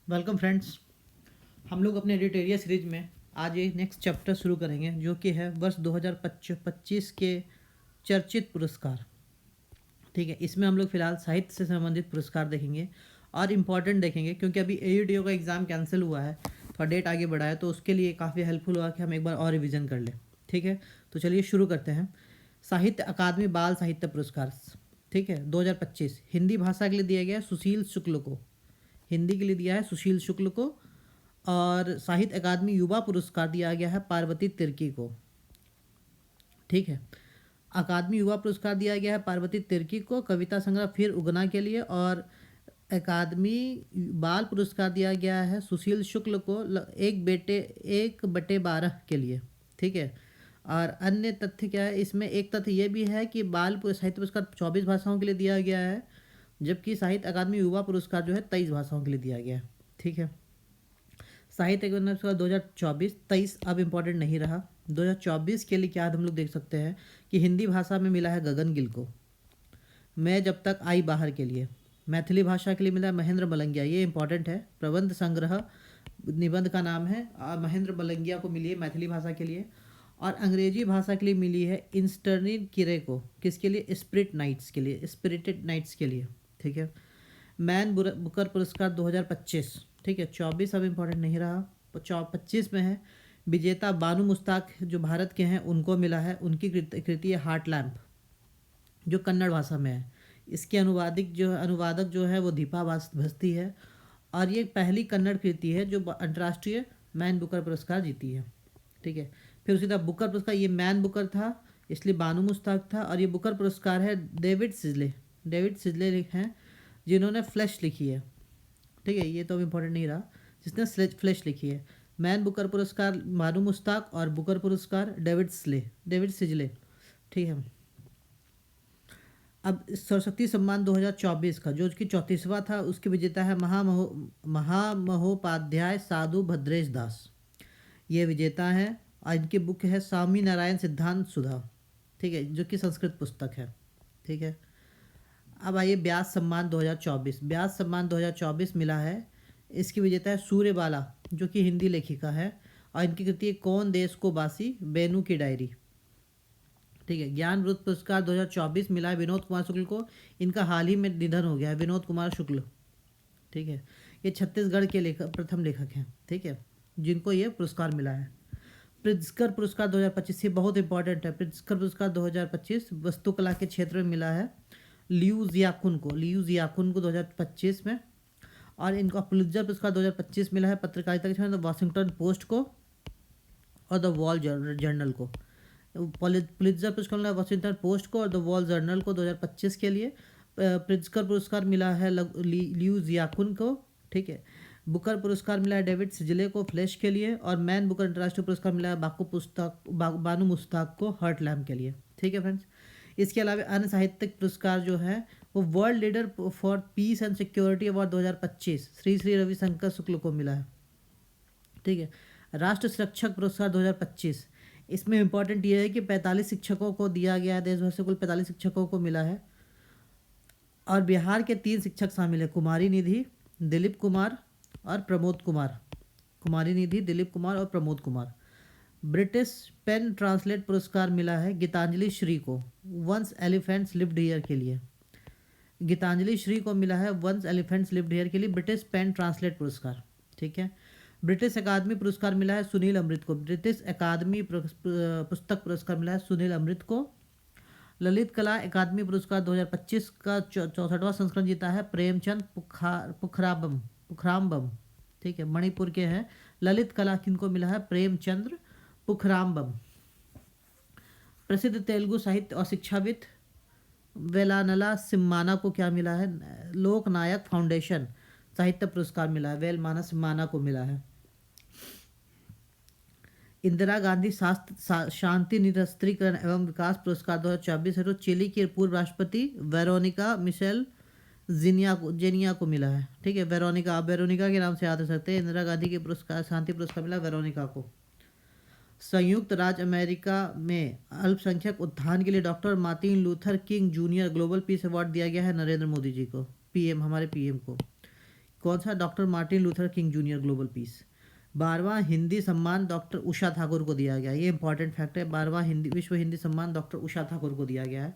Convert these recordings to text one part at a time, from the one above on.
Welcome friends. हम लोग अपने एडिटोरियल सीरीज में आज एक नेक्स्ट चैप्टर शुरू करेंगे जो कि है वर्ष 2025 के चर्चित पुरस्कार। ठीक है, इसमें हम लोग फिलहाल साहित्य से संबंधित पुरस्कार देखेंगे और इम्पॉर्टेंट देखेंगे क्योंकि अभी AUDO का एग्ज़ाम कैंसिल हुआ है, थोड़ा डेट आगे बढ़ा है, तो उसके लिए काफ़ी हेल्पफुल हुआ कि हम एक बार और रिवीजन कर लें। ठीक है, तो चलिए शुरू करते हैं। साहित्य अकादमी बाल साहित्य पुरस्कार, ठीक है, 2025 हिंदी भाषा के लिए दिया गया है सुशील शुक्ल को। हिंदी के लिए दिया है सुशील शुक्ल को। और साहित्य अकादमी युवा पुरस्कार दिया गया है पार्वती तिर्की को। ठीक है, अकादमी युवा पुरस्कार दिया गया है पार्वती तिर्की को कविता संग्रह फिर उगना के लिए। और अकादमी बाल पुरस्कार दिया गया है सुशील शुक्ल को एक बटे 12 के लिए। ठीक है, और अन्य तथ्य क्या है इसमें, एक तथ्य ये भी है कि बाल साहित्य पुरस्कार 24 भाषाओं के लिए दिया गया है, जबकि साहित्य अकादमी युवा पुरस्कार जो है 23 भाषाओं के लिए दिया गया है। ठीक है, साहित्य अकादमी पुरस्कार 2024 23 अब इम्पोर्टेंट नहीं रहा। 2024 के लिए क्या हम लोग देख सकते हैं कि हिंदी भाषा में मिला है गगन गिल को। मैं जब तक आई बाहर के लिए मैथिली भाषा के लिए मिला है महेंद्र मलंगिया, ये इंपॉर्टेंट है, प्रबंध संग्रह निबंध का नाम है। महेंद्र मलंगिया को मिली है मैथिली भाषा के लिए। और अंग्रेजी भाषा के लिए मिली है इंस्टर्निन किरे को, किसके लिए, स्पिरिटेड नाइट्स के लिए। ठीक है, मैन बुकर पुरस्कार 2025, ठीक है, 24 अब इम्पोर्टेंट नहीं रहा, 25 में है। विजेता बानू मुश्ताक जो भारत के हैं उनको मिला है, उनकी कृति है हार्ट लैम्प जो कन्नड़ भाषा में है। इसके अनुवादक जो है वो दीपा भस्ती है। और ये पहली कन्नड़ कृति है जो अंतर्राष्ट्रीय मैन बुकर पुरस्कार जीती है। ठीक है, फिर उसी तरह बुकर पुरस्कार, ये मैन बुकर था इसलिए बानू मुश्ताक था। और ये बुकर पुरस्कार है डेविड सिजले हैं जिन्होंने फ्लैश लिखी है। ठीक है, ये तो अब इम्पोर्टेंट नहीं रहा, जिसने फ्लैश लिखी है। मैन बुकर पुरस्कार बानू मुश्ताक और बुकर पुरस्कार डेविड सिजले। ठीक है, अब सरस्वती सम्मान 2024 का जो कि 34वां था, उसके विजेता है महामहोपाध्याय साधु भद्रेश दास, ये विजेता है। और इनकी बुक है स्वामी नारायण सिद्धांत सुधा, ठीक है, जो कि संस्कृत पुस्तक है। ठीक है, अब आइए व्यास सम्मान 2024। व्यास सम्मान 2024 मिला है, इसकी विजेता है सूर्यबाला जो कि हिंदी लेखिका है। और इनकी कृति है कौन देश को बासी, बेनू की डायरी। ठीक है, ज्ञानवृत्त पुरस्कार 2024 मिला है विनोद कुमार शुक्ल को, इनका हाल ही में निधन हो गया है, विनोद कुमार शुक्ल। ठीक है, ये छत्तीसगढ़ के प्रथम लेखक हैं, ठीक है, जिनको ये पुरस्कार मिला है। प्रित्जकर पुरस्कार 2025, ये बहुत इंपॉर्टेंट है। प्रित्जकर पुरस्कार 2025 वस्तुकला के क्षेत्र में मिला है लियू जियाकुन को 2025 में। और इनको पुलित्जर पुरस्कार 2025 मिला है पत्रकारिता के क्षेत्र में वाशिंगटन पोस्ट को और द वॉल जर्नल को। पुलित्जर पुरस्कार मिला है वाशिंगटन पोस्ट को और द वॉल जर्नल को 2025 के लिए। प्रित्जकर पुरस्कार मिला है लियू जियाकुन को। ठीक है, बुकर पुरस्कार मिला है डेविड सिजले को फ्लैश के लिए। और मैन बुकर अंतर्राष्ट्रीय पुरस्कार मिला है बानू मुश्ताक को हर्ट लैम्प के लिए। ठीक है फ्रेंड्स, इसके अलावा अन्य साहित्यिक पुरस्कार जो है वो world leader for piece and security award 2025 Shri Shri Ravishankar Shukla को मिला है। ठीक है, राष्ट्र शिक्षक पुरस्कार 2025, इसमें इम्पोर्टेंट ये है कि 45 शिक्षकों को दिया गया है, देश भर से कुल 45 शिक्षकों को मिला है। और बिहार के 3 शिक्षक शामिल है, कुमारी निधि, दिलीप कुमार और प्रमोद कुमार। कुमारी निधि, दिलीप कुमार और Pramod Kumar. British PEN Translate पुरस्कार मिला है गीतांजलि श्री को वंस एलिफेंट्स लिव्ड हियर के लिए। गीतांजलि श्री को मिला है वंस एलिफेंट्स लिव्ड हियर के लिए ब्रिटिश पेन ट्रांसलेट पुरस्कार। ठीक है, ब्रिटिश अकादमी पुरस्कार मिला है सुनील अमृत को। ब्रिटिश अकादमी पुस्तक पुरस्कार मिला है सुनील अमृत को। ललित कला अकादमी पुरस्कार 2025 का 64वां संस्करण जीता है प्रेमचंद पुखरामबम। ठीक है, मणिपुर के हैं। ललित कला किनको मिला है, प्रेमचंद्र पुखरामबम। प्रसिद्ध तेलुगु साहित्य और शिक्षाविद वेलानला सिम्माना को क्या मिला है, लोकनायक फाउंडेशन साहित्य पुरस्कार मिला है, वेलमाना सिम्माना को मिला है। इंदिरा गांधी शांति निरस्त्रीकरण एवं विकास पुरस्कार 2024 है तो चिली के पूर्व राष्ट्रपति वेरोनिका मिशेल जेनिया को मिला है। ठीक है, वेरोनिका के नाम से याद रख सकते हैं। इंदिरा गांधी के पुरस्कार शांति पुरस्कार मिला वेरोनिका को। संयुक्त राज्य अमेरिका में अल्पसंख्यक उत्थान के लिए doctor Martin Luther king junior global peace award दिया गया है नरेंद्र मोदी जी को, पीएम, हमारे पीएम को। कौन सा? Doctor Martin Luther king junior global piece. 12वां Hindi सम्मान डॉक्टर उषा ठाकुर को दिया गया, ये इंपॉर्टेंट फैक्ट है। 12वां हिंदी विश्व हिंदी सम्मान डॉक्टर उषा ठाकुर को दिया गया है।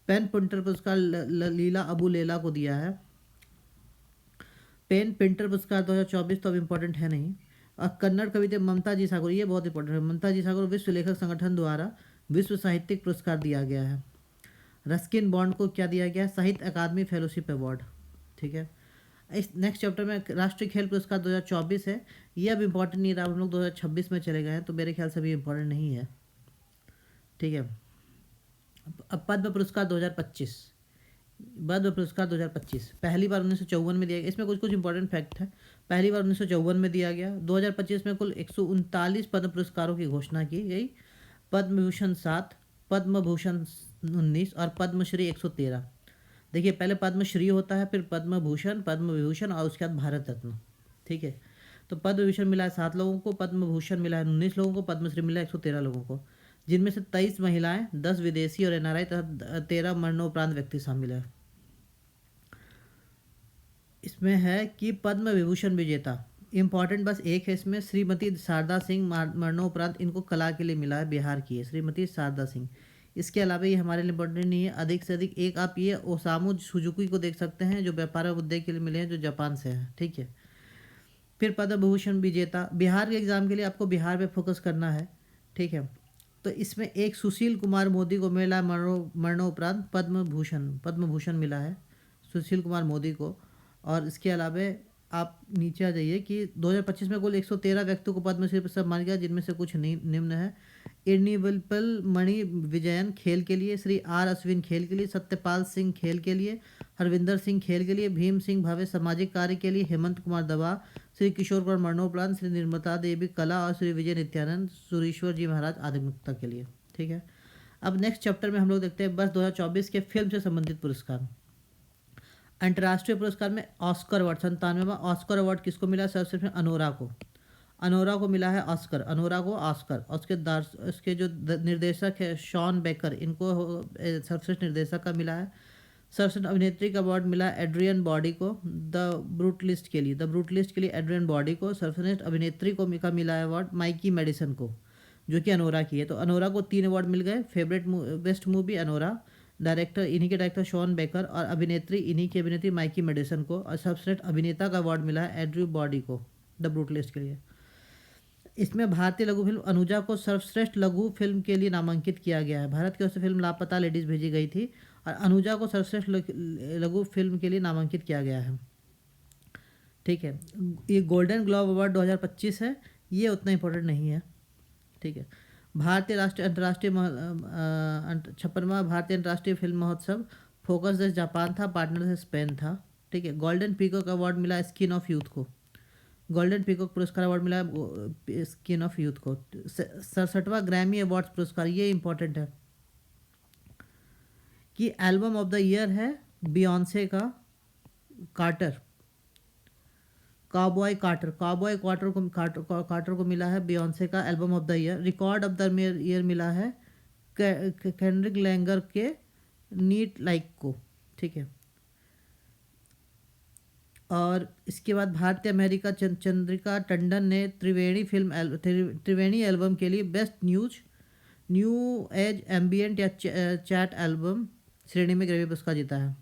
पेन पिंटर पुरस्कार लीला अबू लेला को दिया है। पेन पिंटर पुरस्कार 2024 तो अब इम्पोर्टेंट है नहीं। और कन्नड़ कविता ममता जी सागर, ये बहुत इंपॉर्टेंट है। ममता जी सागर विश्व लेखक संगठन द्वारा विश्व साहित्यिक पुरस्कार दिया गया है। रस्किन बॉन्ड को क्या दिया गया? साहित्य अकादमी फेलोशिप अवार्ड। ठीक है। इस नेक्स्ट चैप्टर में राष्ट्रीय खेल पुरस्कार 2024 है, ये अब इम्पोर्टेंट नहीं रहा, हम लोग 2026 में चले गए हैं, तो मेरे ख्याल से भी इम्पोर्टेंट नहीं है। ठीक है। अब पद्म पुरस्कार 2025, पद्म पुरस्कार 2025 पहली बार 1954 में दिया गया। इसमें कुछ कुछ इंपॉर्टेंट फैक्ट है। पहली बार 1954 में दिया गया। 2025 में कुल 139 पद्म पुरस्कारों की घोषणा की गई। पद्म विभूषण 7, पद्म भूषण 19 और पद्मश्री 113। देखिए, पहले पद्मश्री होता है, फिर पद्म भूषण, पद्म विभूषण और उसके बाद भारत रत्न। ठीक है। तो पद्म विभूषण मिला है 7 लोगों को, पद्म भूषण मिला है 19 लोगों को, पद्मश्री मिला है 113 लोगों को, जिनमें से 23 महिलाएं, 10 विदेशी और एनआरआई तथा 13 मरणोपरांत व्यक्ति शामिल है। इसमें है कि पद्म विभूषण विजेता इंपॉर्टेंट बस एक है इसमें, श्रीमती शारदा सिंह, मरणोपरांत इनको कला के लिए मिला है, बिहार की है श्रीमती शारदा सिंह। इसके अलावा ये हमारे लिए इम्पोर्टेंट नहीं है। अधिक से अधिक एक आप ये ओसामू सुजुकी को देख सकते हैं, जो व्यापार और उद्योग के लिए मिले हैं, जो जापान से हैं। ठीक है। फिर पद्म भूषण विजेता बिहार के एग्जाम के लिए आपको बिहार पे फोकस करना है। ठीक है। तो इसमें एक सुशील कुमार मोदी को मिला मरणोपरांत पद्म भूषण मिला है सुशील कुमार मोदी को। और इसके अलावा आप नीचे आ जाइए कि 2025 में कुल 113 व्यक्तियों को पद्मश्री से सम्मानित किया, जिनमें से कुछ निम्न है। इर्निवल्पल मणि विजयन खेल के लिए, श्री आर अश्विन खेल के लिए, सत्यपाल सिंह खेल के लिए, हरविंदर सिंह खेल के लिए, भीम सिंह भावे सामाजिक कार्य के लिए, हेमंत कुमार दवा, श्री किशोर कुमार मरणोपरांत, श्री निर्मता देवी कला और श्री विजय नित्यानंद सुरेश्वर जी महाराज आध्यात्मिकता के लिए। ठीक है। अब नेक्स्ट चैप्टर में हम लोग देखते हैं बस 2024 के फिल्म से संबंधित पुरस्कार। अंतर्राष्ट्रीय पुरस्कार में ऑस्कर अवार्ड 97वां ऑस्कर अवार्ड किसको मिला? सर्वश्रेष्ठ अनोरा को मिला है ऑस्कर, अनोरा को ऑस्कर। उसके जो निर्देशक है शॉन बेकर, इनको सर्वश्रेष्ठ निर्देशक का मिला है। सर्वश्रेष्ठ अभिनेत्री का अवार्ड मिला एड्रियन बॉडी को द ब्रूटलिस्ट के लिए एड्रियन बॉडी को। सर्वश्रेष्ठ अभिनेत्री को मिला है अवार्ड माइकी मेडिसन को, जो कि अनोरा की है। तो अनोरा को 3 अवार्ड मिल गए। Favourite best movie Anora, director इन्हीं के डायरेक्टर शॉन बेकर और अभिनेत्री इन्हीं की अभिनेत्री माइकी मेडिसन को। और सर्वश्रेष्ठ अभिनेता का अवार्ड मिला है एड्रियन बॉडी को द ब्रूटलिस्ट के लिए। इसमें भारतीय लघु फिल्म अनुजा को सर्वश्रेष्ठ लघु फिल्म के लिए नामांकित किया गया है। भारत की ओर से फिल्म लापता लेडीज भेजी गई थी और अनुजा को सर्वश्रेष्ठ लघु फिल्म के लिए नामांकित किया गया है। ठीक है। ये गोल्डन ग्लोब अवार्ड 2025 है, ये उतना इंपॉर्टेंट नहीं है। ठीक है। भारतीय राष्ट्रीय अंतर्राष्ट्रीय 56वां भारतीय अंतर्राष्ट्रीय फिल्म महोत्सव फोकस देश जापान था, पार्टनर देश स्पेन था। ठीक है। गोल्डन पीकॉक अवार्ड मिला स्किन ऑफ यूथ को, गोल्डन पीकॉक पुरस्कार अवार्ड मिला स्किन ऑफ यूथ को। 67वां ग्रैमी अवार्ड्स पुरस्कार, ये इंपॉर्टेंट है कि एल्बम ऑफ द ईयर है बियॉन्से का कार्टर को मिला है बियॉन्से का album of the year. Record of the year मिला है केंड्रिक लैंगर के नीट लाइक को। ठीक है। और इसके बाद भारतीय अमेरिका चंद्रिका टंडन ने त्रिवेणी एल्बम के लिए बेस्ट न्यू एज एम्बियंट या चैट एल्बम श्रेणी में ग्रैमी पुरस्कार जीता है।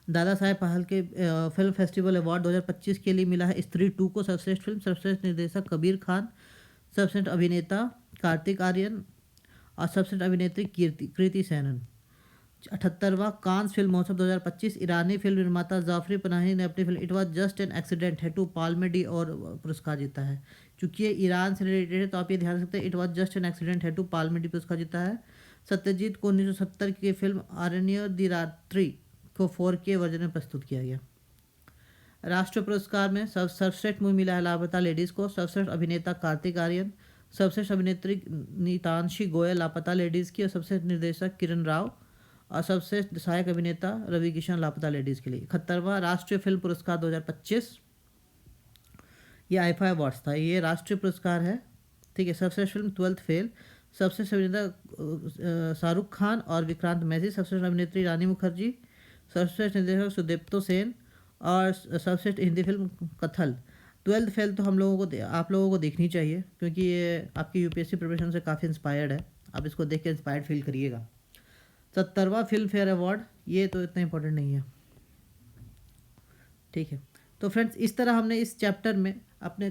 Dada Saheb Phalke film festival award 2025 के लिए मिला है स्त्री 2 को सर्वश्रेष्ठ फिल्म। सर्वश्रेष्ठ निर्देशक कबीर खान, सर्वश्रेष्ठ अभिनेता कार्तिक आर्यन और सर्वश्रेष्ठ अभिनेत्री कृति सेनन। 78वां कांस फिल्म महोत्सव 2025 ईरानी फिल्म निर्माता जाफरी पनाही ने अपनी film it was just an accident है टू पाल्मे डी और पुरस्कार जीता है। चूंकि ये ईरान से रिलेटेड है तो आप ये ध्यान रख सकते हैं, it was just an accident है टू पाल्मे डी पुरस्कार जीता है। सत्यजीत को 1970 की फिल्म आरण्य दी रात्रि को 4K वर्जन में प्रस्तुत किया गया। राष्ट्रीय पुरस्कार में सर्वश्रेष्ठ मूवी मिला है लापता लेडीज़ को। सर्वश्रेष्ठ अभिनेता कार्तिक आर्यन, सर्वश्रेष्ठ अभिनेत्री नीतांशी गोयल लापता लेडीज़ की और सर्वश्रेष्ठ निर्देशक किरण राव और सबसे सहायक अभिनेता रवि किशन लापता लेडीज़ के लिए। 71वां राष्ट्रीय फिल्म पुरस्कार 2025 ये आईफा अवार्ड्स था, ये राष्ट्रीय पुरस्कार है। ठीक है। सर्वश्रेष्ठ फिल्म 12th फेल, सर्वश्रेष्ठ अभिनेता शाहरुख खान और विक्रांत मैसी, सर्वश्रेष्ठ अभिनेत्री रानी मुखर्जी, सर्वश्रेष्ठ निर्देशक सुदीप्तो सेन और सर्वश्रेष्ठ हिंदी फिल्म कथल। 12th फेल तो आप लोगों को देखनी चाहिए, क्योंकि ये आपकी यूपीएससी प्रिपरेशन से काफ़ी इंस्पायर्ड है। आप इसको देख के इंस्पायर्ड फील करिएगा। 70वां फिल्म फेयर अवार्ड, ये तो इतना इंपॉर्टेंट नहीं है, ठीक है। तो फ्रेंड्स, इस तरह हमने इस चैप्टर में अपने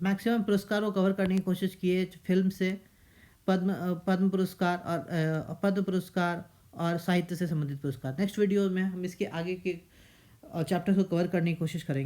मैक्सिमम पुरस्कारों को कवर करने की कोशिश की है। फिल्म से पद्म पुरस्कार और पद्म पुरस्कार और साहित्य से संबंधित पुरस्कार। नेक्स्ट वीडियो में हम इसके आगे के चैप्टर को कवर करने की कोशिश करेंगे।